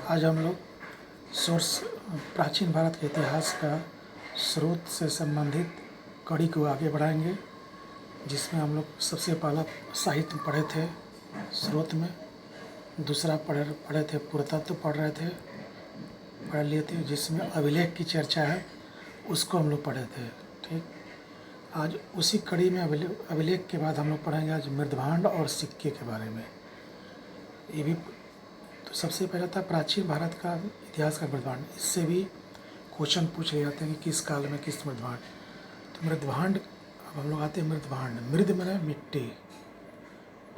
आज हम लोग सोर्स प्राचीन भारत के इतिहास का स्रोत से संबंधित कड़ी को आगे बढ़ाएंगे, जिसमें हम लोग सबसे पहला साहित्य पढ़े थे स्रोत में, दूसरा पढ़े थे पुरातत्व पढ़ लिए थे, जिसमें अभिलेख की चर्चा है उसको हम लोग पढ़े थे। ठीक, आज उसी कड़ी में अभिलेख के बाद हम लोग पढ़ेंगे आज मृदभांड और सिक्के के बारे में। ये भी तो सबसे पहला था प्राचीन भारत का इतिहास का मृदभांड। इससे भी क्वेश्चन पूछ रहे जाते हैं कि किस काल में किस मृदभांड। तो मृदभांड, अब हम लोग आते हैं मृदभांड। मृद माने मिट्टी,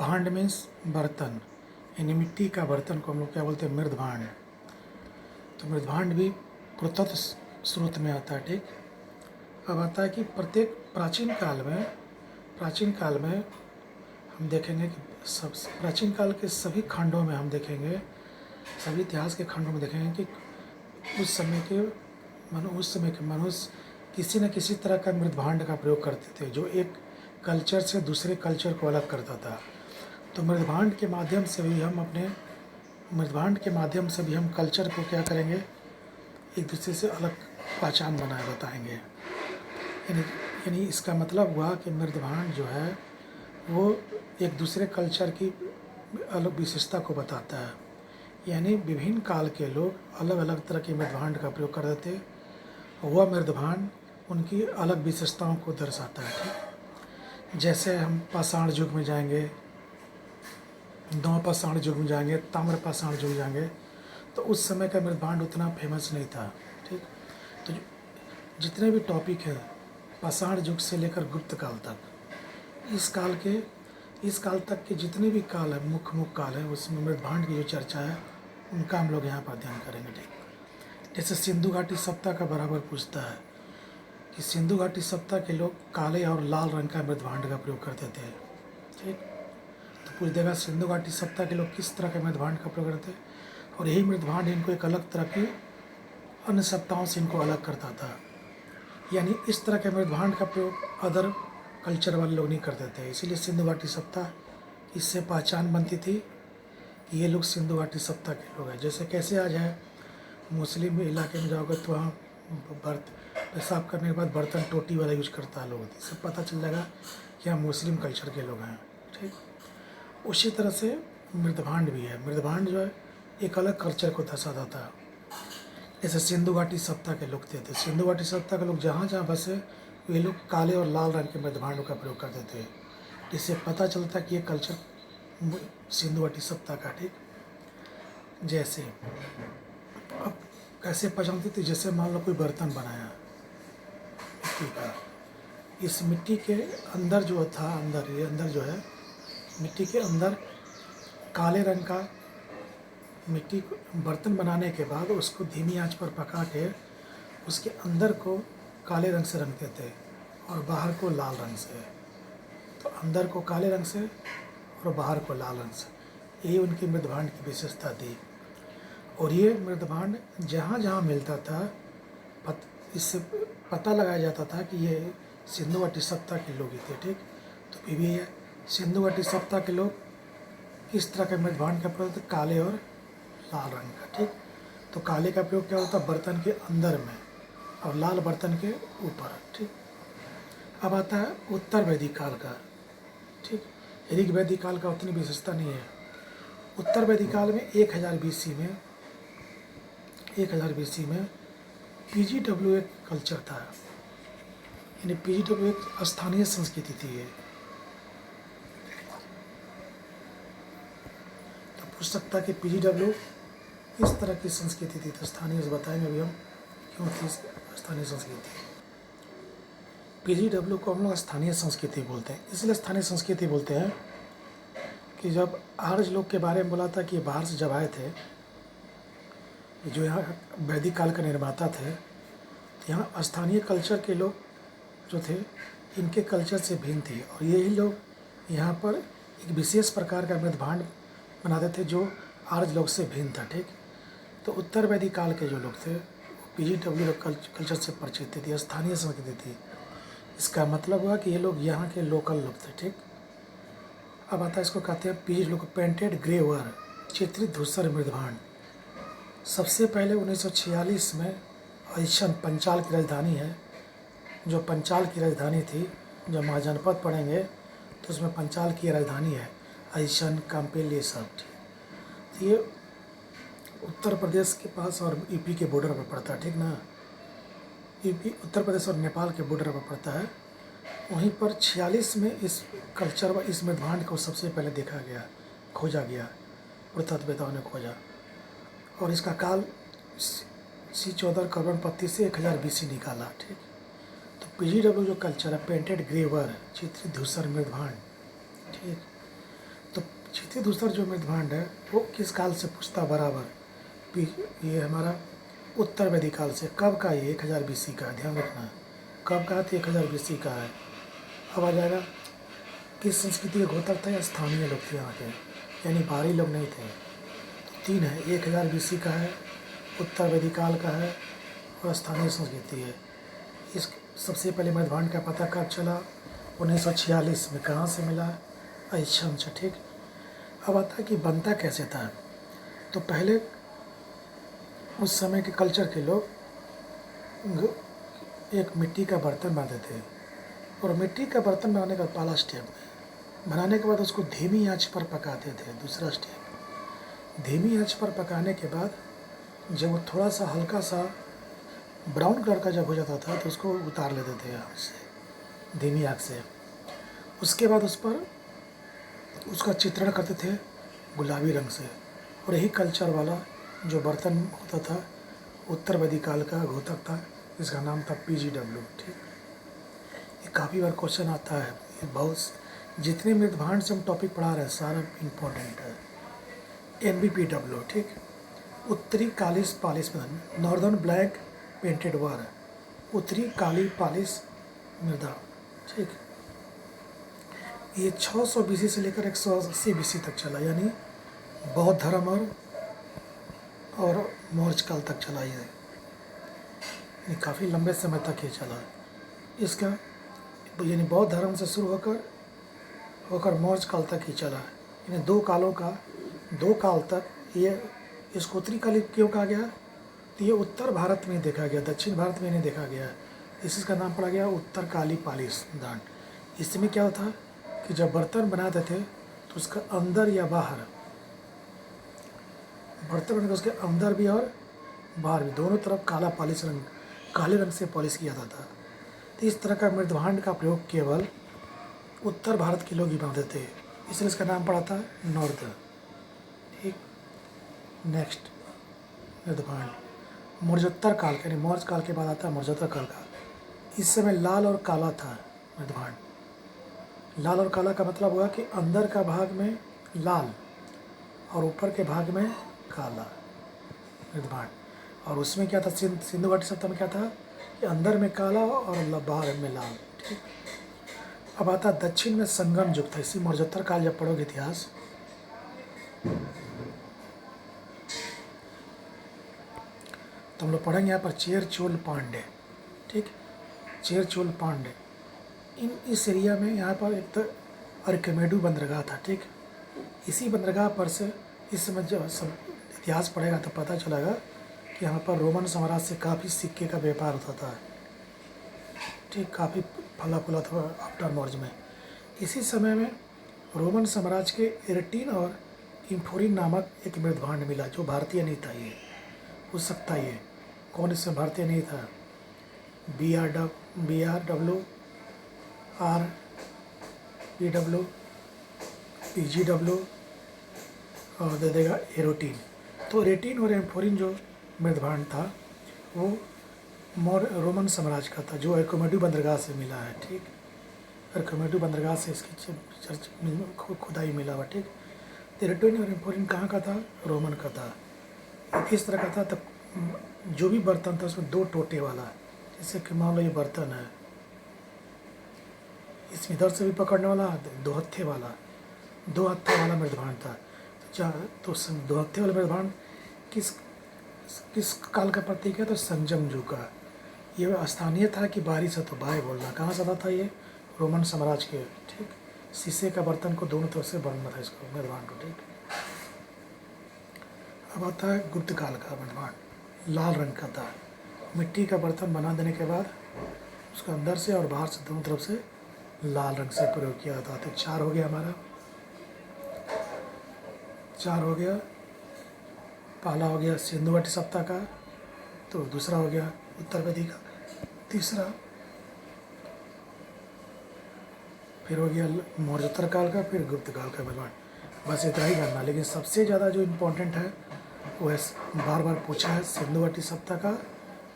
भांड मीन्स बर्तन, यानी मिट्टी का बर्तन को हम लोग क्या बोलते हैं, मृदभांड। तो मृदभांड भी पुरातत्व स्रोत में आता है। ठीक, अब आता है कि प्रत्येक प्राचीन काल में हम देखेंगे कि सब प्राचीन काल के सभी खंडों में हम देखेंगे, सभी इतिहास के खंडों में देखेंगे कि उस समय के मनुष्य किसी न किसी तरह का मृदभांड का प्रयोग करते थे, जो एक कल्चर से दूसरे कल्चर को अलग करता था। तो मृदभांड के माध्यम से भी हम कल्चर को क्या करेंगे, एक दूसरे से अलग पहचान बनाए बताएंगे। यानी इसका मतलब हुआ कि मृदभांड जो है वो एक दूसरे कल्चर की अलग विशेषता को बताता है। यानी विभिन्न काल के लोग अलग अलग तरह के मृदभांड का प्रयोग करते थे, वह मृदभांड उनकी अलग विशेषताओं को दर्शाता है। ठीक, जैसे हम पाषाण युग में जाएंगे, नवपाषाण युग में जाएंगे, ताम्रपाषाण युग जाएंगे, तो उस समय का मृदभांड उतना फेमस नहीं था। ठीक, तो जितने भी टॉपिक है पाषाण युग से लेकर गुप्त काल तक, इस काल तक के जितने भी काल है, मुख्य काल है, उसमें मृदभांड की जो चर्चा है उनका हम लोग यहाँ पर अध्ययन करेंगे। ठीक, जैसे सिंधु घाटी सप्ताह का बराबर पूछता है कि सिंधु घाटी सप्ताह के लोग काले और लाल रंग का मृदभांड का प्रयोग करते थे। ठीक, तो पूछ देगा सिंधु घाटी सप्ताह के लोग किस तरह के मृदभांड का प्रयोग करते, और यही मृदभांड इनको एक अलग तरह की अन्य सप्ताहों से इनको अलग करता था। यानी इस तरह के मृदभांड का प्रयोग अदर कल्चर वाले लोग नहीं करते थे, इसीलिए सिंधु घाटी सप्ताह इससे पहचान बनती थी कि ये लोग सिंधु घाटी सप्ताह के लोग हैं। जैसे कैसे आज है, मुस्लिम इलाके में जाओगे तो वहाँ पेशाब करने के बाद बर्तन टोटी वाला यूज करता है लोग, इससे पता चल जाएगा कि हम मुस्लिम कल्चर के लोग हैं। ठीक, उसी तरह से मृदभांड भी है। मृदभांड जो है एक अलग कल्चर को दर्शाता था। जैसे सिंधु घाटी सप्ताह के लोग थे, सिंधु घाटी सप्ताह के लोग जहाँ जहाँ बसे वे लोग काले और लाल रंग के मृदभांड का प्रयोग करते थे, जिससे पता चलता कि ये कल्चर सिंधु घाटी सप्ताह का। ठीक, जैसे अब कैसे पहचानते थे, जैसे मान लो कोई बर्तन बनाया मिट्टी का, इस मिट्टी के अंदर जो था, अंदर जो है मिट्टी के अंदर काले रंग का मिट्टी बर्तन बनाने के बाद उसको धीमी आंच पर पका के उसके अंदर को काले रंग से रंगते थे और बाहर को लाल रंग से। तो अंदर को काले रंग से और बाहर को लाल रंग से, यही उनकी मृदभांड की विशेषता थी। और ये मृदभांड जहाँ जहाँ मिलता था इससे पता लगाया जाता था कि ये सिंधु घाटी सप्ताह के लोग ही थे। ठीक, तो फिर भी ये सिंधु घाटी सप्ताह के लोग किस तरह के मृदभांड का प्रयोग, काले और लाल रंग का। ठीक, तो काले का प्रयोग क्या होता है, बर्तन के अंदर में, और लाल बर्तन के ऊपर। ठीक, अब आता है उत्तर वैदिक काल का। ठीक, ऋग वैदिक काल का उतनी विशेषता नहीं है। उत्तर वैदिक काल में 1000 BC में PGW एक कल्चर था, यानी PGW एक स्थानीय संस्कृति थी। ये तो पूछ सकता है कि PGW किस तरह की संस्कृति थी, तो स्थानीय से बताएंगे अभी हम क्यों थी स्थानीय संस्कृति। PGW को हम लोग स्थानीय संस्कृति बोलते हैं। इसलिए स्थानीय संस्कृति बोलते हैं कि जब आर्य लोग के बारे में बोला था कि बाहर से जब आए थे, जो यहाँ वैदिक काल का निर्माता थे, तो यहाँ स्थानीय कल्चर के लोग जो थे इनके कल्चर से भिन्न थे, और यही लोग यहाँ पर एक विशेष प्रकार का मृदभांड बनाते थे जो आर्य लोग से भिन्न था। ठीक, तो उत्तर वैदिक काल के जो लोग थे PGW कल्चर से परिचित थे, स्थानीय संस्कृति थी। इसका मतलब हुआ कि ये लोग यहाँ के लोकल लोग थे। ठीक, अब आता है, इसको कहते हैं PGW लोग पेंटेड ग्रे वर, चित्रित धूसर मृदभांड। सबसे पहले 1946 में आइशन पंचाल की राजधानी है, जो पंचाल की राजधानी थी। जब महाजनपद पढ़ेंगे तो उसमें पंचाल की राजधानी है, आइशन, काम्पिल, ये सब। ठीक, ये उत्तर प्रदेश के पास और यूपी के बॉर्डर पर पड़ता है, ठीक ना। यूपी उत्तर प्रदेश और नेपाल के बॉर्डर पर पड़ता है। वहीं पर 46 में इस कल्चर व इस मृदभांड को सबसे पहले देखा गया, खोजा गया, पुरातत्ववेताओं ने खोजा। और इसका काल C14 कार्बन पत्ती से 1000 BC निकाला। ठीक, तो PGW जो कल्चर है, पेंटेड ग्रेवर, चित्रित धूसर मृदभांड। ठीक, तो चित्रित धूसर जो मृदभांड है वो किस काल से पूछता बराबर। ये हमारा उत्तर वैदिक काल से। कब का? ये 1000 BC का है, ध्यान रखना। कब का? तो 1000 BC का है। अब आ जाएगा किस संस्कृति के घोतक थे? स्थानीय लोग थे यहाँ के, यानी बाहरी लोग नहीं थे। तो 3 है, 1000 BC का है, उत्तर वैदिक काल का है और स्थानीय संस्कृति है। इस सबसे पहले मृदभांड का पता कब चला? 1946 में। कहाँ से मिला? आइशन से। ठीक, अब आता है कि बनता कैसे था। तो पहले उस समय के कल्चर के लोग एक मिट्टी का बर्तन बनाते थे, और मिट्टी का बर्तन बनाने का पहला स्टेप बनाने के बाद उसको धीमी आंच पर पकाते थे। दूसरा स्टेप, धीमी आंच पर पकाने के बाद जब वो थोड़ा सा हल्का सा ब्राउन कलर का जब हो जाता था तो उसको उतार लेते थे आँच से, धीमी आँच से। उसके बाद उस पर उसका चित्रण करते थे गुलाबी रंग से। और यही कल्चर वाला जो बर्तन होता था उत्तर वैदिक काल का घोतक था, इसका नाम था PGW। ठीक, ये काफ़ी बार क्वेश्चन आता है। ये बहुत जितने मृदभांड से हम टॉपिक पढ़ा रहे हैं सारा इम्पोर्टेंट है। NBPW। ठीक, उत्तरी काली पालिश मृदा, नॉर्दर्न ब्लैक पेंटेड वार, उत्तरी काली पालिश मृदा। ठीक, ये 600 BC से लेकर 180 BC तक चला, यानी बौद्ध धर्म और मौर्य काल तक चला। ये काफ़ी लंबे समय तक ये चला। इसका यानी बौद्ध धर्म से शुरू होकर मौर्य काल तक ही चला। यानी 2 काल तक ये। इसको उत्तरी काली क्यों कहा गया? तो ये उत्तर भारत में देखा गया, दक्षिण भारत में नहीं देखा गया, इसका नाम पड़ा गया उत्तर काली पालिश दान। इसमें क्या होता कि जब बर्तन बनाते थे तो उसका अंदर या बाहर, बर्तन बनाकर उसके अंदर भी और बाहर भी दोनों तरफ काले रंग से पॉलिश किया जाता था। तो इस तरह का मृदभांड का प्रयोग केवल उत्तर भारत के लोग ही बनाते थे, इसलिए इसका नाम पड़ा था नॉर्थ। ठीक, नेक्स्ट मृदभांड मौर्योत्तर काल, यानी मौर्य काल के बाद आता है मौर्योत्तर काल का। इस समय लाल और काला था मृदभांड। लाल और काला का मतलब हुआ कि अंदर का भाग में लाल और ऊपर के भाग में काला मृदभांड। और उसमें क्या था? सिंधु घाटी सभ्यता में क्या था कि अंदर में काला और बाहर में लाल। ठीक, अब आता दक्षिण में संगम युग था। इसी मौर्योत्तर काल जब पढ़ोगे इतिहास तो हम लोग पढ़ेंगे यहाँ पर चेर चोल पांडे। ठीक, चेर चोल पांडे इस एरिया में यहाँ पर एक तो अर्कमेडू बंदरगाह था। ठीक, इसी बंदरगाह पर से इस समय जब सब इतिहास पढ़ेगा तो पता चलेगा कि यहाँ पर रोमन साम्राज्य से काफ़ी सिक्के का व्यापार होता था। ठीक, काफ़ी फला फूला था आफ्टर मौर्य में। इसी समय में रोमन साम्राज्य के एरेटीन और इम्फोरिन नामक एक मृदभांड मिला, जो भारतीय नहीं था। ये हो सकता है, कौन इसमें भारतीय नहीं था? BRW, RPW, PGW और दे देगा एरोटीन। तो एरेटीन और एम्फोरिन जो मृदभांड था वो रोमन साम्राज्य का था, जो अर्कमेडू बंदरगाह से मिला है। ठीक, अर्कमेडू बंदरगाह से इसकी चर्च खुदाई मिला हुआ। ठीक, एरेटीन और एम्फोरिन कहाँ का था? रोमन का था। इस तरह का था। तब जो भी बर्तन था उसमें 2 टोटे वाला, जैसे कि मान लो ये बर्तन है, इसमें इधर से भी पकड़ने वाला, 2 हत्थे वाला, 2 हत्थे वाला मृदभांड था। तो 2 हत्थे वाला मृदभांड किस काल का प्रतीक है? तो संजम युग का। ये स्थानीय था कि बारिश है तो बाय बोलना। कहाँ से आता था ये? रोमन साम्राज्य के। ठीक, शीशे का बर्तन को दोनों तरफ से बनना था इसको, मृदभांड को। ठीक, अब आता है गुप्त काल का निर्माण। लाल रंग का था। मिट्टी का बर्तन बना देने के बाद उसका अंदर से और बाहर से दोनों तरफ से लाल रंग से प्रयोग किया जाता। तो 4 हो गया हमारा, 4 हो गया। पहला हो गया सिंधु घाटी सप्ताह का, तो दूसरा हो गया उत्तरवेदी का, तीसरा फिर हो गया मौर्योत्तर काल का, फिर गुप्त काल का निर्माण। बस इतना ही करना। लेकिन सबसे ज़्यादा जो इम्पोर्टेंट है वो है, बार बार पूछा है, सिंधु घाटी सप्ताह का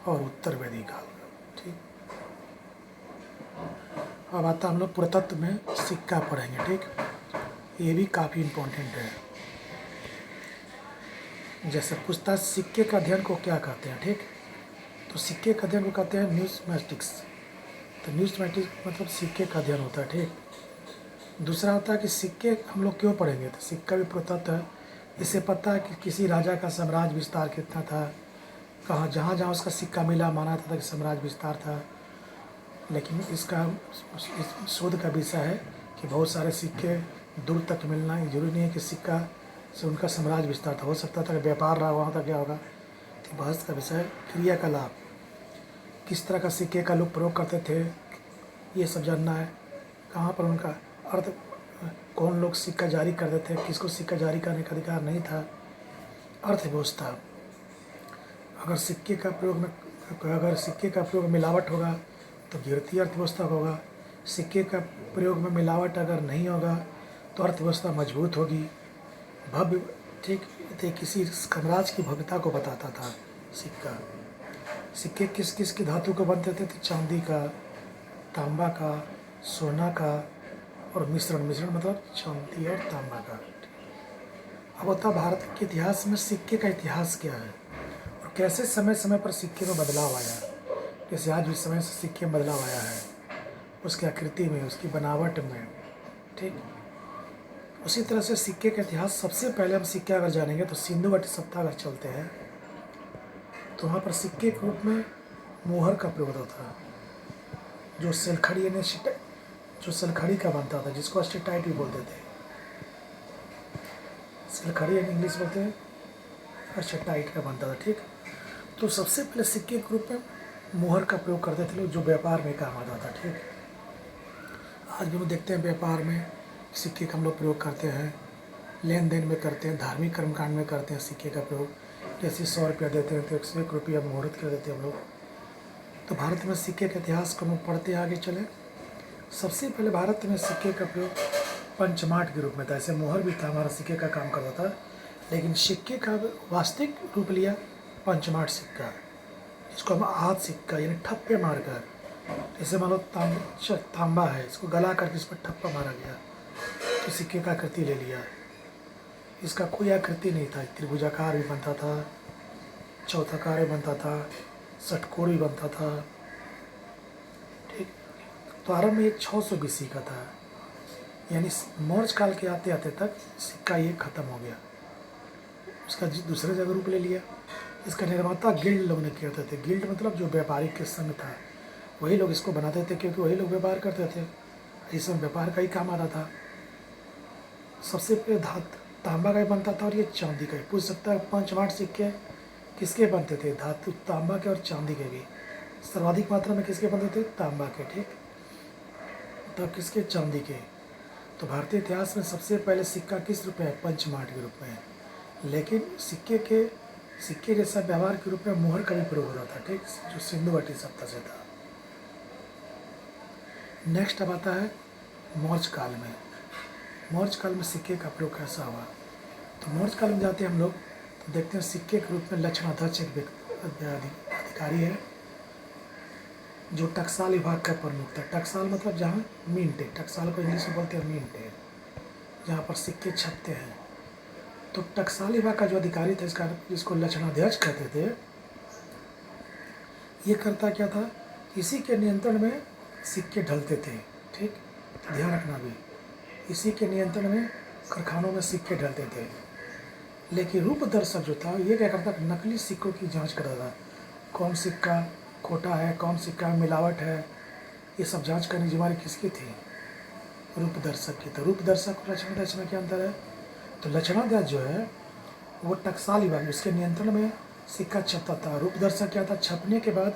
और उत्तरवेदी काल का। ठीक, अब आता हम लोग पुरातत्व में सिक्का पढ़ेंगे। ठीक, ये भी काफ़ी इम्पोर्टेंट है। जैसे पूछता है सिक्के का अध्ययन को क्या कहते हैं। ठीक, तो सिक्के का अध्ययन को कहते हैं न्यूमिस्टिक्स। तो न्यूमिस्टिक्स मतलब सिक्के का अध्ययन होता है। ठीक, दूसरा होता है कि सिक्के हम लोग क्यों पढ़ेंगे, तो सिक्का भी पुरातत्व है। इससे पता है कि किसी राजा का साम्राज्य विस्तार कितना था, कहाँ जहाँ जहाँ उसका सिक्का मिला माना था कि साम्राज्य विस्तार था। लेकिन इसका इस शोध का विषय है कि बहुत सारे सिक्के दूर तक मिलना ये जरूरी नहीं है कि सिक्का से उनका साम्राज्य विस्तार था, हो सकता था कि व्यापार रहा वहाँ तक क्या होगा। तो बहस का विषय क्रियाकलाप, किस तरह का सिक्के का लोग प्रयोग करते थे, ये सब जानना है। कहाँ पर उनका अर्थ, कौन लोग सिक्का जारी करते थे, किसको सिक्का जारी करने का अधिकार नहीं था। अर्थव्यवस्था, अगर सिक्के का प्रयोग में मिलावट होगा तो गिरती अर्थव्यवस्था होगा। सिक्के का प्रयोग में मिलावट अगर नहीं होगा तो अर्थव्यवस्था मजबूत होगी, भव्य। ठीक, तो किसी साम्राज्य की भव्यता को बताता था सिक्का। सिक्के किस किस की धातु के बनते थे, तो चांदी का, तांबा का, सोना का और मिश्रण मतलब चांदी और तांबा का। अब होता भारत के इतिहास में सिक्के का इतिहास क्या है और कैसे समय समय पर सिक्के में बदलाव आया। जैसे आज जिस समय से सिक्के में बदलाव आया है, उसकी आकृति में, उसकी बनावट में। ठीक, उसी तरह से सिक्के का इतिहास सबसे पहले हम सिक्के अगर जानेंगे तो सिंधु घाटी सप्ताह अगर चलते हैं तो वहाँ पर सिक्के के रूप में मोहर का प्रयोग होता था, जो सिलखड़ी यानी जो सिलखड़ी का बनता था, जिसको स्टेटाइट भी बोलते थे। सिलखड़ी यानी इंग्लिश बोलते हैं, स्टेटाइट का बनता था। ठीक, तो सबसे पहले सिक्के के रूप में मोहर का प्रयोग करते थे लोग, जो व्यापार में काम आता था। ठीक, आज भी हम देखते हैं व्यापार में सिक्के का हम लोग प्रयोग करते हैं, लेन देन में करते हैं, धार्मिक कर्मकांड में करते हैं सिक्के का प्रयोग। जैसे 100 रुपया देते हैं तो 101 रुपया मुहूर्त कर देते हैं हम लोग। तो भारत में सिक्के के इतिहास को हम पढ़ते आगे चले। सबसे पहले भारत में सिक्के का प्रयोग पंचमाट के रूप में था। ऐसे मोहर भी था, हमारा सिक्के का काम करता था, लेकिन सिक्के का वास्तविक रूप लिया पंचमाट सिक्का, जिसको हम हाथ सिक्का यानी ठप्पे मारकर, जैसे मान लो तांबा है, इसको गला करके इस पर ठप्पा मारा गया तो सिक्के का आकृति ले लिया। इसका कोई आकृति नहीं था, त्रिभुजाकार भी बनता था, चौथाकार भी बनता था, षटकोण भी बनता था। ठीक, तो आरंभ में एक 600 BC का था, यानी मौर्य काल के आते आते तक सिक्का ये ख़त्म हो गया, उसका दूसरे जगह रूप ले लिया। इसका निर्माता गिल्ड लोग ने किए थे। गिल्ड मतलब जो व्यापारिक के संग था, वही लोग इसको बनाते थे, क्योंकि वही लोग व्यापार करते थे, इसमें व्यापार का ही काम आता था। सबसे पहले तांबा का ही बनता था और ये चांदी का ही। पूछ सकता है पंचमाट सिक्के किसके बनते थे, धातु तांबा के और चांदी के भी। सर्वाधिक मात्रा में किसके बनते थे, तांबा के। ठीक, तब किसके, चांदी के। तो भारतीय इतिहास में सबसे पहले सिक्का किस रूप में, पंचमाट के रूप में है। लेकिन सिक्के जैसा व्यवहार के रूप में मोहर का भी प्रयोग हो रहा था। ठीक, जो सिंधु घाटी सप्ताह से था। नेक्स्ट अब आता है मौर्य काल में। मौर्य काल में सिक्के का प्रयोग कैसा हुआ, तो मौर्य काल में जाते हैं हम लोग तो देखते हैं सिक्के के रूप में लक्षणाध्यक्ष एक अधिकारी है, जो टकसाल विभाग का प्रमुख था। टकसाल मतलब जहाँ मिंट है, टकसाल को इंग्लिश में बोलते हैं मिंट है, जहाँ पर सिक्के छपते हैं। तो टकसाल विभाग का जो अधिकारी था, इसका जिसको लक्षणाध्यक्ष कहते थे, ये करता क्या था, इसी के नियंत्रण में सिक्के ढलते थे। ठीक, ध्यान रखना भी, इसी के नियंत्रण में कारखानों में सिक्के ढलते थे। लेकिन रूप दर्शक जो था, ये क्या करता, नकली सिक्कों की जांच करता था, कौन सिक्का खोटा है, कौन सिक्का में मिलावट है, ये सब जांच करने की जिम्मेदारी किसकी थी, रूप दर्शक की। तो रूप दर्शक और लक्षणाध्यक्ष में क्या अंतर है, तो लक्षणाध्यक्ष जो है वो टकसाल विभाग उसके नियंत्रण में सिक्का छपता था। रूपदर्शक क्या था, छपने के बाद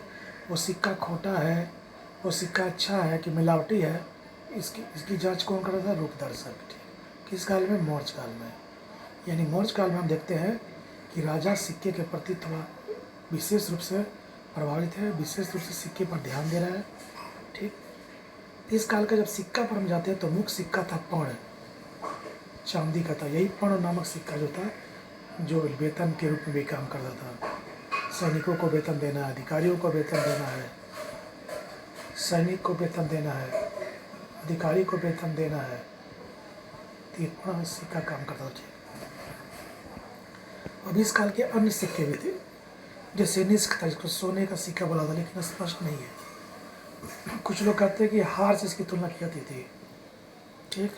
वो सिक्का खोटा है, वो सिक्का अच्छा है कि मिलावटी है, इसकी जांच कौन कर रहा था, रूपदर्शक। ठीक, किस काल में, मौर्य काल में। यानी मौर्य काल में हम देखते हैं कि राजा सिक्के के प्रति थोड़ा विशेष रूप से प्रभावित है, विशेष रूप से सिक्के पर ध्यान दे रहा है। ठीक, इस काल का जब सिक्का पर हम जाते हैं तो मुख्य सिक्का था पर्ण, चांदी का था। यही पर्ण नामक सिक्का जो था, जो वेतन के रूप में भी काम करता था। सैनिकों को वेतन देना है, अधिकारियों को वेतन देना है, सैनिक को वेतन देना है, अधिकारी को वेतन देना है, तो ये पर्ण सिक्का काम करता था। अब इस काल के अन्य सिक्के भी थे, जैसे निष्क था, इसको सोने का सिक्का बोला था, लेकिन स्पष्ट नहीं है। कुछ लोग कहते हैं कि हार से इसकी तुलना की जाती थी। ठीक,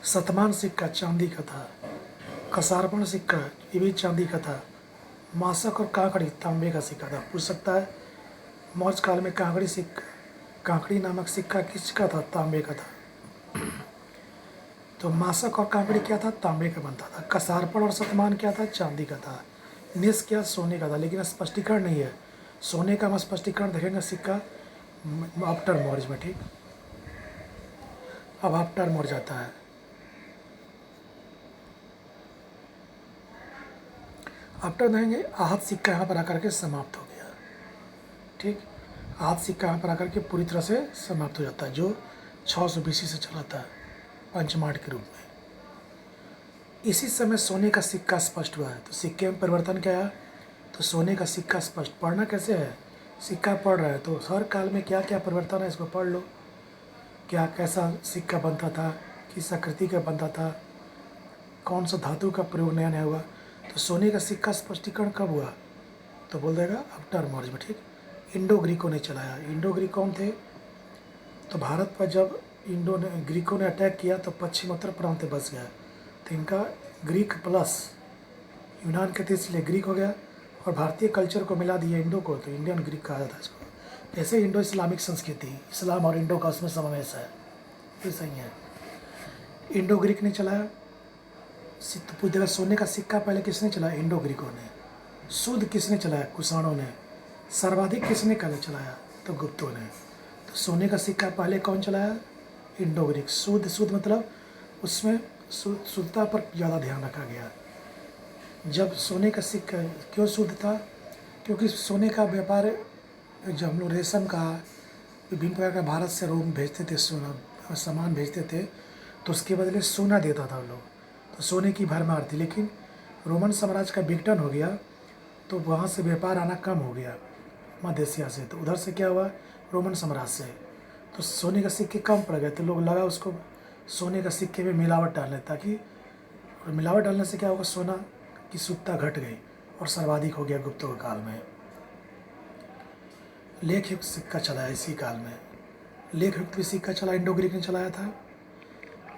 शतमान सिक्का चांदी का था, कसारपण सिक्का ये भी चांदी का था, मासक और कांकड़ी तांबे का सिक्का था। पूछ सकता है मौर्य काल में कांकड़ी नामक सिक्का किसका था, तांबे का था। तो मासक और कांकड़ी क्या था, तांबे का बनता था। कसारपण और शतमान क्या था, चांदी का था। निस क्या, सोने का था, लेकिन स्पष्टीकरण नहीं है। सोने का हम स्पष्टीकरण देखेंगे सिक्का आफ्टर मौर्य में। ठीक, अब आफ्टर मौर्य जाता है। आफ्टर देखेंगे आहत सिक्का यहाँ पर आकर के समाप्त हो गया। ठीक, आहत सिक्का यहाँ पर आकर के पूरी तरह से समाप्त हो जाता है, जो 600 BC से चला था पंचमांड के रूप में। इसी समय सोने का सिक्का स्पष्ट हुआ है। तो सिक्के में परिवर्तन क्या है, तो सोने का सिक्का स्पष्ट। पढ़ना कैसे है, सिक्का पढ़ रहा है तो हर काल में क्या क्या परिवर्तन है इसको पढ़ लो। क्या कैसा सिक्का बनता था, किस आकृति का बनता था, कौन सा धातु का प्रयोग नया नया हुआ। तो सोने का सिक्का स्पष्टीकरण कब हुआ, तो बोल देगा आफ्टर मौर्य में। ठीक, इंडो ग्रीकों ने चलाया। इंडो ग्रीक कौन थे, तो भारत पर जब ग्रीकों ने अटैक किया तो पश्चिम उत्तर प्रांत बस गया, तो इनका ग्रीक प्लस यूनान के थे इसलिए ग्रीक हो गया, और भारतीय कल्चर को मिला दिया इंडो को, तो इंडियन ग्रीक कहा जाता है इसको। जैसे इंडो इस्लामिक संस्कृति, इस्लाम और इंडो का उसमें समावेश है, ये सही है। इंडो ग्रीक ने चलाया। तो पूछ देगा सोने का सिक्का पहले किसने चलाया, इंडो ग्रीकों ने। शुद्ध किसने चलाया, कुषाणों ने। सर्वाधिक किसने पहले चलाया, तो गुप्तों ने। तो सोने का सिक्का पहले कौन चलाया, इंडो ग्रीक। शुद्ध मतलब उसमें शुद्धता पर ज़्यादा ध्यान रखा गया। जब सोने का सिक्का क्यों शुद्ध था, क्योंकि सोने का व्यापार, जब हम लोग रेशम का विभिन्न प्रकार का भारत से रोम भेजते थे, सोना सामान भेजते थे, तो उसके बदले सोना देता था लोग, तो सोने की भरमार थी। लेकिन रोमन साम्राज्य का विघटन हो गया, तो वहाँ से व्यापार आना कम हो गया मध्य एशिया से, तो उधर से क्या हुआ, रोमन साम्राज्य से, तो सोने के सिक्के कम पड़ गए। तो लोग लगा उसको सोने का सिक्के में मिलावट डालने, ताकि मिलावट डालने से क्या होगा, सोना की शुद्धता घट गई और सर्वाधिक हो गया गुप्तों के काल में। लेख युक्त सिक्का चलाया इसी काल में। लेख युक्त भी सिक्का चला, इंडो ग्रीक ने चलाया था,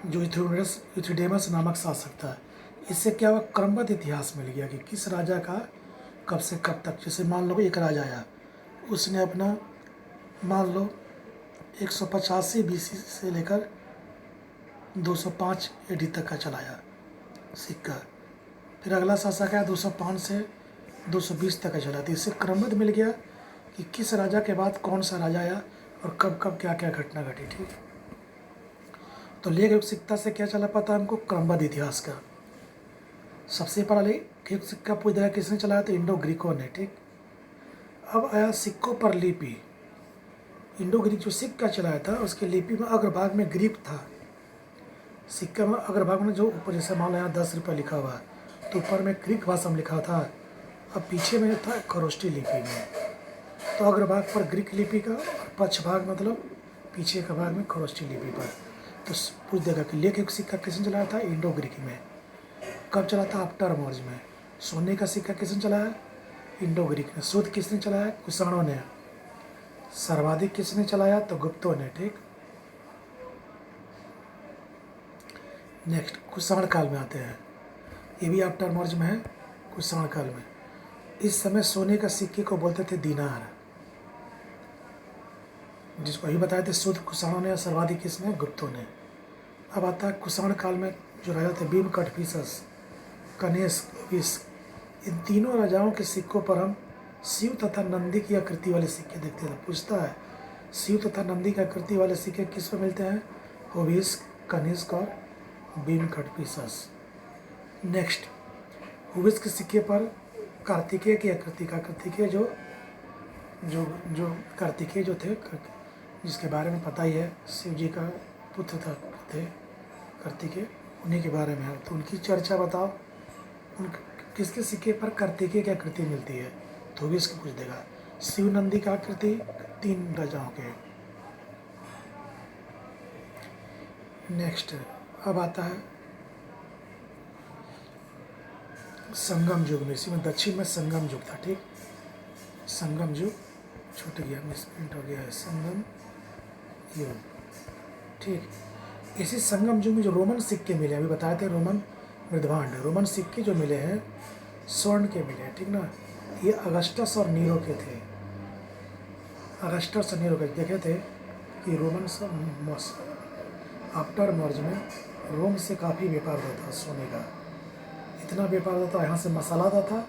जो यूथ्रिडेमस नामक शासक था। इससे क्या हुआ, क्रमबद्ध इतिहास मिल गया कि किस राजा का कब से कब तक। जैसे मान लो एक राजा आया, उसने अपना मान लो 185 BC से लेकर 205 AD तक का चलाया सिक्का। फिर अगला शासक आया 205 से 220 तक का चला। तो इससे क्रमबद्ध मिल गया कि किस राजा के बाद कौन सा राजा आया और कब कब क्या क्या घटना घटी। ठीक, तो लेख युक्त सिक्का से क्या चला पता हमको, क्रमबद्ध इतिहास का। सबसे पहला लेख युक्त सिक्का पूछ दिया किसने चलाया, तो इंडो ग्रीकों ने। ठीक, अब आया सिक्कों पर लिपि। इंडो ग्रीक जो सिक्का चलाया था उसके लिपि में अग्रभाग में ग्रीक था। सिक्का में अग्रभाग में जो ऊपर, जैसे मान लो यहाँ 10 रुपये लिखा हुआ, तो ऊपर में ग्रीक भाषा में लिखा था, अब पीछे में था खरोष्टी लिपि में। तो अग्रभाग पर ग्रीक लिपि का, और पक्ष भाग मतलब पीछे का भाग में खरोष्टी लिपि पर। तो पूछ देगा कि लेख युक्त सिक्का किसने चलाया था, इंडो ग्रीक में। कब चला था, आफ्टर मौर्य में। सोने का सिक्का किसने चलाया, इंडो ग्रीक ने। शुद्ध किसने चलाया, कुषाणों ने। सर्वाधिक किसने चलाया, तो गुप्तों ने। ठीक, नेक्स्ट कुषाण काल में आते हैं, ये भी आफ्टर मौर्य में है, कुषाण काल में। इस समय सोने का सिक्के को बोलते थे दीनार, जिसको अभी बताए थे शुद्ध कुषाणों ने, सर्वाधिक किसने, गुप्तों ने। अब आता है कुषाण काल में जो राजा थे भीम कटफिसस, कनिष्क, इन तीनों राजाओं के सिक्कों पर हम शिव तथा नंदी की आकृति वाले सिक्के देखते हैं। पूछता है शिव तथा नंदी की आकृति वाले सिक्के किस पर मिलते हैं? हुविस्क, कनिष्क और भीमखटपिसस। नेक्स्ट, हुविस्क के सिक्के पर कार्तिकेय की आकृति का, कार्तिकेय जो कार्तिकेय जो थे, जिसके बारे में पता ही है, शिव जी का पुत्र थे कार्तिकेय, उन्हीं के बारे में है। तो उनकी चर्चा बताओ, उन किसके सिक्के पर कार्तिकेय की आकृति मिलती है? तो भी इसको पूछ देगा। शिव नंदी का आकृति 3 राजाओं के। नेक्स्ट, अब आता है संगम युग में। इसी में दक्षिण में संगम युग था, ठीक। संगम युग छूट गया, मिसप्रिंट हो गया है, संगम युग, ठीक। इसी संगम युग में जो रोमन सिक्के मिले, अभी बताए थे रोमन मृदभांड, रोमन सिक्के जो मिले हैं स्वर्ण के मिले, ठीक ना। ये अगस्टस और नीरो के थे। अगस्टस और नीरो के देखे थे कि रोमन आफ्टर मर्ज में रोम से काफ़ी व्यापार होता था सोने का। इतना व्यापार होता था, यहाँ से मसाला आता था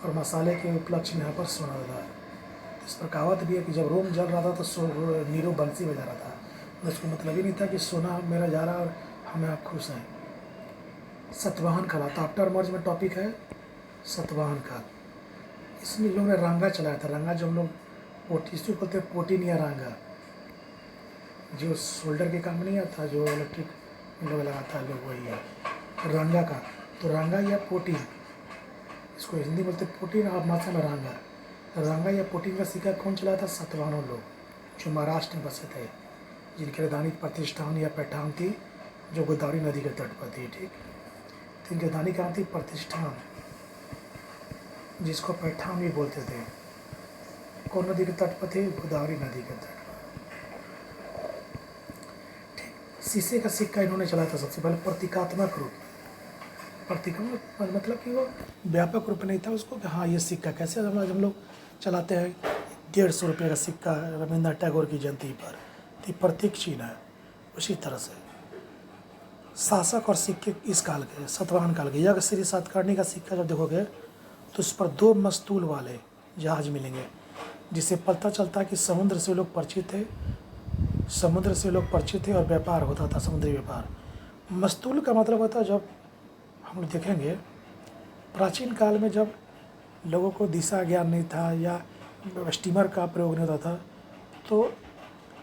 और मसाले के उपलक्ष्य में यहाँ पर सोना था। इस पर कहावत भी है कि जब रोम जल रहा था तो नीरो बंसी बजा रहा था। उसको मतलब ही नहीं था कि सोना मेरा जा रहा और हमें आप खुश हैं। सतवाहन काल, तो आफ्टर मर्ज में टॉपिक है सतवाहन काल। इसमें लोगों ने रांगा चलाया था। रांगा जो हम लोग पोटी, इसको बोलते हैं पोटी नहीं रांगा, जो शोल्डर के काम नहीं आता, जो इलेक्ट्रिक लोग लगाता है लोग, वही है रांगा का। तो रांगा या पोटी, इसको हिंदी बोलते पोटी, आप भाषा में रांगा। रांगा या पोटी का सिक्का कौन चलाया था? सतवाहनों लोग, जो महाराष्ट्र में बसे थे, जिनकी राजधानी प्रतिष्ठान या पैठान थी, जो गोदावरी नदी के तट पर थी, ठीक। तो इनकी राजधानी कहाँ थी? प्रतिष्ठान, जिसको पैठान भी बोलते थे। कौन नदी के तट पर थे? गोदावरी नदी के तट पर, ठीक। शीशे का सिक्का इन्होंने चलाया था सबसे पहले प्रतीकात्मक रूप। प्रतीकात्मक मतलब कि वो व्यापक रूप नहीं था उसको कि हाँ ये सिक्का कैसे हम लोग चलाते हैं 150 रुपये का सिक्का रविंद्रनाथ टैगोर की जयंती पर, तो प्रतीक चिन्ह है। उसी तरह से शासक और सिक्के इस काल के, सतवाहन काल के। यज्ञ श्री सातकर्णी का सिक्का जब देखोगे तो उस पर 2 मस्तूल वाले जहाज मिलेंगे, जिससे पता चलता है कि समुद्र से लोग परिचित थे, समुद्र से लोग परिचित थे और व्यापार होता था, समुद्री व्यापार। मस्तूल का मतलब होता है, जब हम लोग देखेंगे प्राचीन काल में जब लोगों को दिशा ज्ञान नहीं था या स्टीमर का प्रयोग नहीं होता था, तो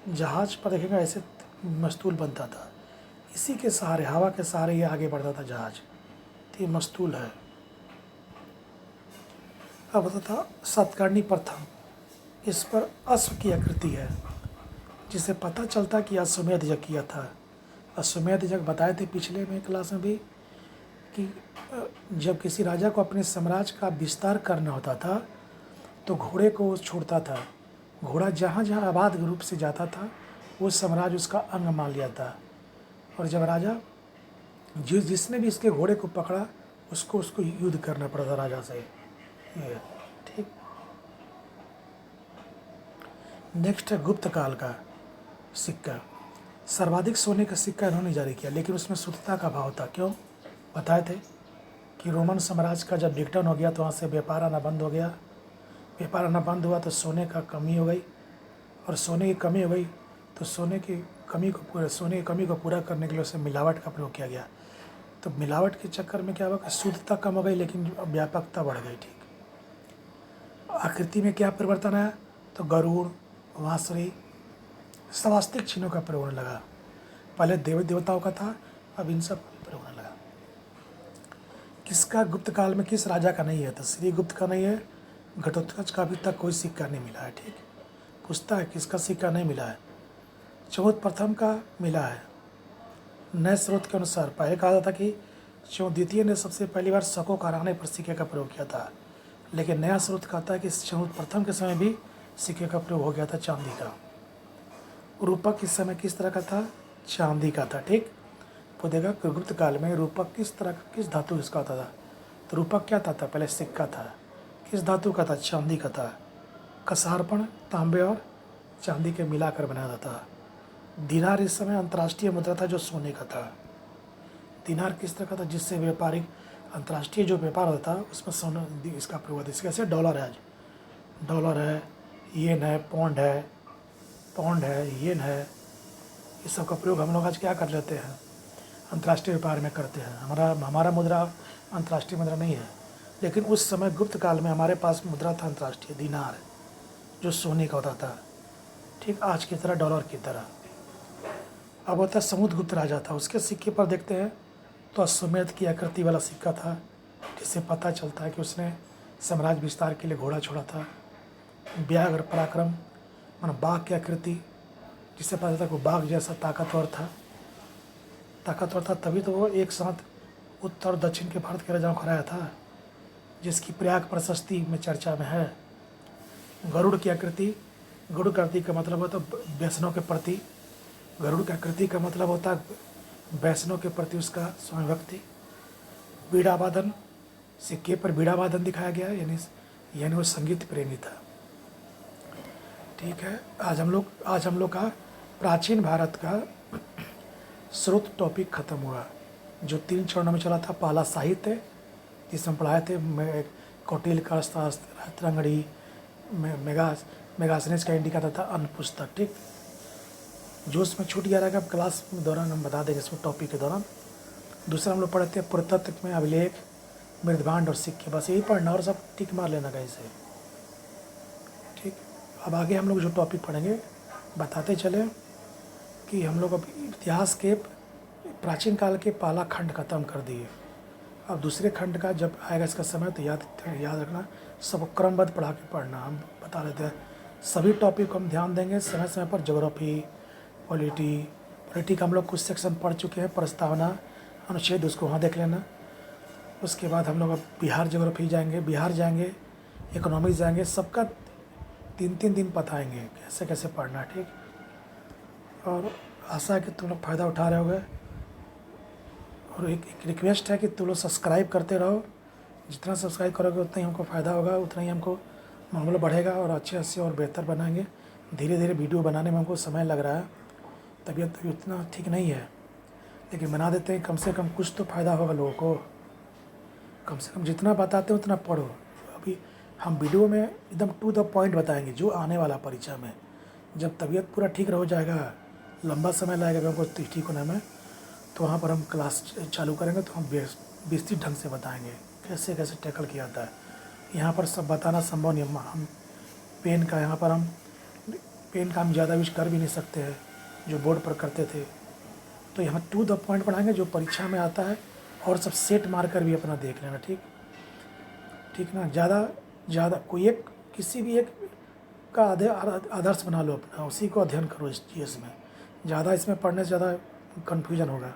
जहाज़ पर देखेंगे ऐसे मस्तूल बनता था। इसी के सहारे, हवा के सहारे ये आगे बढ़ता था जहाज़, तो ये मस्तूल है। अब होता था सातकर्णी प्रथम, इस पर अश्व की आकृति है, जिससे पता चलता कि अश्वमेध यज्ञ किया था। अश्वमेध यज्ञ बताए थे पिछले में क्लास में भी कि जब किसी राजा को अपने साम्राज्य का विस्तार करना होता था तो घोड़े को छोड़ता था। घोड़ा जहाँ जहाँ आबाद रूप से जाता था वो साम्राज्य उसका अंग मान लिया था। और जब राजा जिसने भी इसके घोड़े को पकड़ा उसको युद्ध करना पड़ा था राजा से, ये ठीक। नेक्स्ट है गुप्त काल का सिक्का। सर्वाधिक सोने का सिक्का इन्होंने जारी किया, लेकिन उसमें शुद्धता का भाव था। क्यों? बताए थे कि रोमन साम्राज्य का जब डिक्टन हो गया तो वहाँ से व्यापार आना बंद हो गया। व्यापार आना बंद हुआ तो सोने का कमी हो गई, और सोने की कमी हो गई तो सोने की कमी को पूरा करने के लिए उसे मिलावट का प्रयोग किया गया। तो मिलावट के चक्कर में क्या हुआ कि शुद्धता कम हो गई लेकिन व्यापकता बढ़ गई, ठीक। आकृति में क्या परिवर्तन आया? तो गरुड़, वांसुरी, स्वास्तिक चिन्हों का प्रयोग होने लगा। पहले देवी देवताओं का था, अब इन सब प्रयोग होने लगा। किसका गुप्त काल में किस राजा का नहीं है? तो श्रीगुप्त का नहीं है, घटोत्कच का अभी तक कोई सिक्का नहीं मिला है, ठीक। पूछता है किसका सिक्का नहीं मिला है? चौथ प्रथम का मिला है। नए स्रोत के अनुसार पहले कहा जाता कि द्वितीय ने सबसे पहली बार शकों का हराने पर सिक्के का प्रयोग किया था, लेकिन नया स्रोत कहता है कि चौथ प्रथम के समय भी सिक्के का प्रयोग हो गया था चांदी का। रूपक इस समय किस तरह का था? चांदी का था, ठीक। वो देखा कि गुप्त काल में रूपक किस धातु इसका होता था? तो रूपक क्या था? पहले सिक्का था। किस धातु का था? चांदी का था। कसारपण तांबे और चांदी के मिलाकर बनाया था। दिनार इस समय अंतर्राष्ट्रीय मुद्रा था जो सोने का था। दिनार किस तरह का था? जिससे व्यापारिक अंतर्राष्ट्रीय जो व्यापार होता है उसमें सोना इसका प्रयोग होता है। जैसे डॉलर है, आज डॉलर है, येन है, पौंड है, येन है, इस सब का प्रयोग हम लोग आज क्या कर लेते हैं, अंतर्राष्ट्रीय व्यापार में करते हैं। हमारा मुद्रा अंतर्राष्ट्रीय मुद्रा नहीं है, लेकिन उस समय गुप्त काल में हमारे पास मुद्रा था अंतर्राष्ट्रीय, दीनार, जो सोने का होता था, ठीक आज की तरह, डॉलर की तरह। अब होता है समुद्रगुप्त राजा था, उसके सिक्के पर देखते हैं तो अश्वमेध की आकृति वाला सिक्का था, जिससे पता चलता है कि उसने साम्राज्य विस्तार के लिए घोड़ा छोड़ा था। व्याघ्र पराक्रम माना बाघ की आकृति, जिससे पता चलता है कि वो बाघ जैसा ताकतवर था, तभी तो वो एक साथ उत्तर और दक्षिण के भारत के राजाओं को हराया था, जिसकी प्रयाग प्रशस्ति में चर्चा में है। गरुड़ की आकृति, गरुड़ की आकृति का मतलब होता है वैष्णव के प्रति, गरुड़ की आकृति का मतलब होता है वैष्णव के प्रति उसका स्वामी भक्ति। बीड़ा वादन, सिक्के पर बीड़ा वादन दिखाया गया है, यानी वो संगीत प्रेमी था। ठीक है, आज हम लोग का प्राचीन भारत का स्रोत टॉपिक ख़त्म हुआ, जो 3 चरणों में चला था। पहला साहित्य, जिसमें पढ़ाए थे कौटिल्य का अर्थशास्त्र, रंगड़ी, मेगासनेस का इंडिका तथा अन्य पुस्तक। ठीक, जो उसमें छूट गया रहेगा क्लास के दौरान हम बता देंगे, इसको टॉपिक के दौरान। दूसरा हम लोग पढ़ते हैं पुरातत्व में अभिलेख, मृदभांड और सिक्के, बस यही पढ़ना और सब टिक मार लेना कैसे। ठीक, अब आगे हम लोग जो टॉपिक पढ़ेंगे बताते चले कि हम लोग अब इतिहास के प्राचीन काल के पहला खंड खत्म कर दिए। अब दूसरे खंड का जब आएगा इसका समय तो याद रखना, सब क्रमबद्ध पढ़ा के पढ़ना। हम बता देते हैं सभी टॉपिक को हम ध्यान देंगे समय समय पर। ज्योग्राफी, पॉलिटी का हम लोग कुछ सेक्शन पढ़ चुके हैं, प्रस्तावना, अनुच्छेद, उसको वहाँ देख लेना। उसके बाद हम लोग अब बिहार ज्योग्राफी जाएंगे, इकोनॉमिक्स जाएंगे, सबका 3-3 दिन बताएंगे कैसे कैसे पढ़ना है। ठीक, और आशा है कि तुम लोग फ़ायदा उठा रहे होगे। और एक रिक्वेस्ट है कि तुम लोग सब्सक्राइब करते रहो, जितना सब्सक्राइब करोगे उतना ही हमको फ़ायदा होगा, उतना ही हमको मनोबल बढ़ेगा और अच्छे से और बेहतर बनाएंगे। धीरे धीरे वीडियो बनाने में हमको समय लग रहा है, तबीयत भी उतना ठीक नहीं है, लेकिन बना देते हैं। कम से कम कुछ तो फ़ायदा होगा लोगों को, कम से कम जितना बताते हैं उतना पढ़ो। अभी हम वीडियो में एकदम टू द पॉइंट बताएंगे जो आने वाला परीक्षा में। जब तबीयत पूरा ठीक हो जाएगा, लंबा समय लगेगा हमको ठीक होने में, तो वहाँ पर हम क्लास चालू करेंगे, तो हम विस्तृत ढंग से बताएंगे कैसे कैसे टैकल किया जाता है। यहाँ पर सब बताना संभव नहीं। हम पेन का हम ज़्यादा यूज कर भी नहीं सकते हैं, जो बोर्ड पर करते थे। तो यहाँ टू द पॉइंट पढ़ाएंगे जो परीक्षा में आता है, और सब सेट मार कर भी अपना देख लेना। ठीक ना, ज़्यादा कोई एक किसी भी एक का आदर्श बना लो अपना, उसी को अध्ययन करो इस चीज़ में। ज़्यादा इसमें पढ़ने से ज़्यादा कन्फ्यूजन होगा।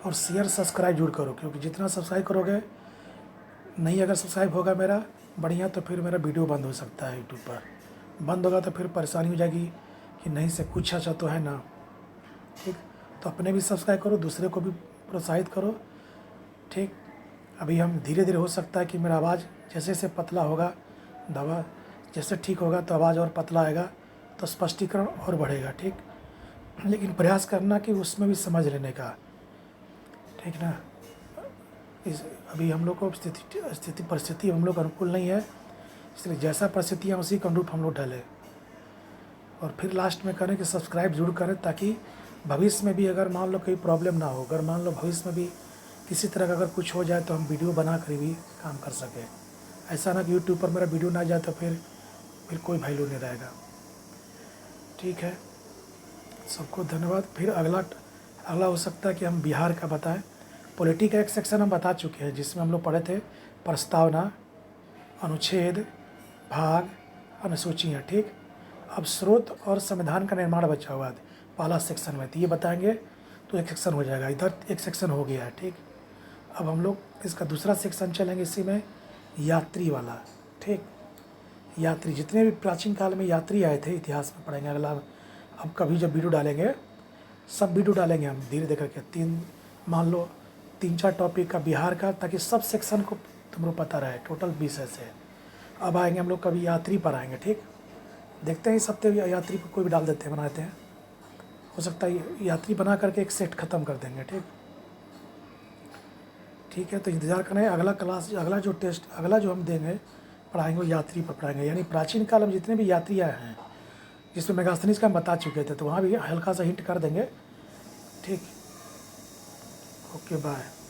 और शेयर सब्सक्राइब जरूर करो, क्योंकि जितना सब्सक्राइब करोगे, नहीं अगर सब्सक्राइब होगा मेरा बढ़िया, तो फिर मेरा वीडियो बंद हो सकता है यूट्यूब पर। बंद होगा तो फिर परेशानी हो जाएगी कि नहीं से कुछ अच्छा तो है ना। ठीक, तो अपने भी सब्सक्राइब करो, दूसरे को भी प्रोत्साहित करो। ठीक, अभी हम धीरे धीरे हो सकता है कि मेरा आवाज़ जैसे जैसे पतला होगा, दवा जैसे ठीक होगा तो आवाज़ और पतला आएगा, तो स्पष्टीकरण और बढ़ेगा। ठीक, लेकिन प्रयास करना कि उसमें भी समझ लेने का। ठीक ना, अभी हम लोग को परिस्थिति हम लोग अनुकूल नहीं है, इसलिए जैसा परिस्थितियाँ उसी के अनुरूप हम लोग ढले। और फिर लास्ट में करें कि सब्सक्राइब जरूर करें, ताकि भविष्य में भी अगर मान लो कोई प्रॉब्लम ना हो, अगर मान लो भविष्य में भी किसी तरह का अगर कुछ हो जाए तो हम वीडियो बना कर भी काम कर सकें। ऐसा ना कि यूट्यूब पर मेरा वीडियो ना जाए तो फिर कोई वैल्यू नहीं रहेगा। ठीक है, सबको धन्यवाद। फिर अगला हो सकता है कि हम बिहार का बताएं। पॉलिटी का एक सेक्शन हम बता चुके हैं, जिसमें हम लोग पढ़े थे प्रस्तावना, अनुच्छेद, भाग, अनुसूचियाँ। ठीक, अब स्रोत और संविधान का निर्माण बचा हुआ है पहला सेक्शन में, तो ये बताएंगे तो एक सेक्शन हो जाएगा। इधर एक सेक्शन हो गया है। ठीक, अब हम लोग इसका दूसरा सेक्शन चलेंगे, इसी में यात्री वाला। ठीक, यात्री, जितने भी प्राचीन काल में यात्री आए थे इतिहास में पढ़ेंगे। अगला अब कभी जब वीडियो डालेंगे, सब वीडियो डालेंगे हम धीरे धीरे करके, मान लो 3-4 टॉपिक का बिहार का, ताकि सब सेक्शन को तुम लोग पता रहे। टोटल 20 ऐसे। अब आएंगे हम लोग कभी यात्री पर आएंगे। ठीक, देखते हैं इस हफ्ते यात्री पर कोई भी डाल देते हैं, बनाते हैं। हो सकता है यात्री बना करके एक सेट ख़त्म कर देंगे। ठीक, ठीक है, तो इंतज़ार करें। अगला क्लास, अगला जो टेस्ट, अगला जो हम देंगे पढ़ाएंगे वो यात्री पर पढ़ाएंगे, यानी प्राचीन काल में जितने भी यात्री आए हैं, जिसमें मेगास्थनीज का हम बता चुके थे, तो वहाँ भी हल्का सा हिंट कर देंगे। ठीक, ओके बाय।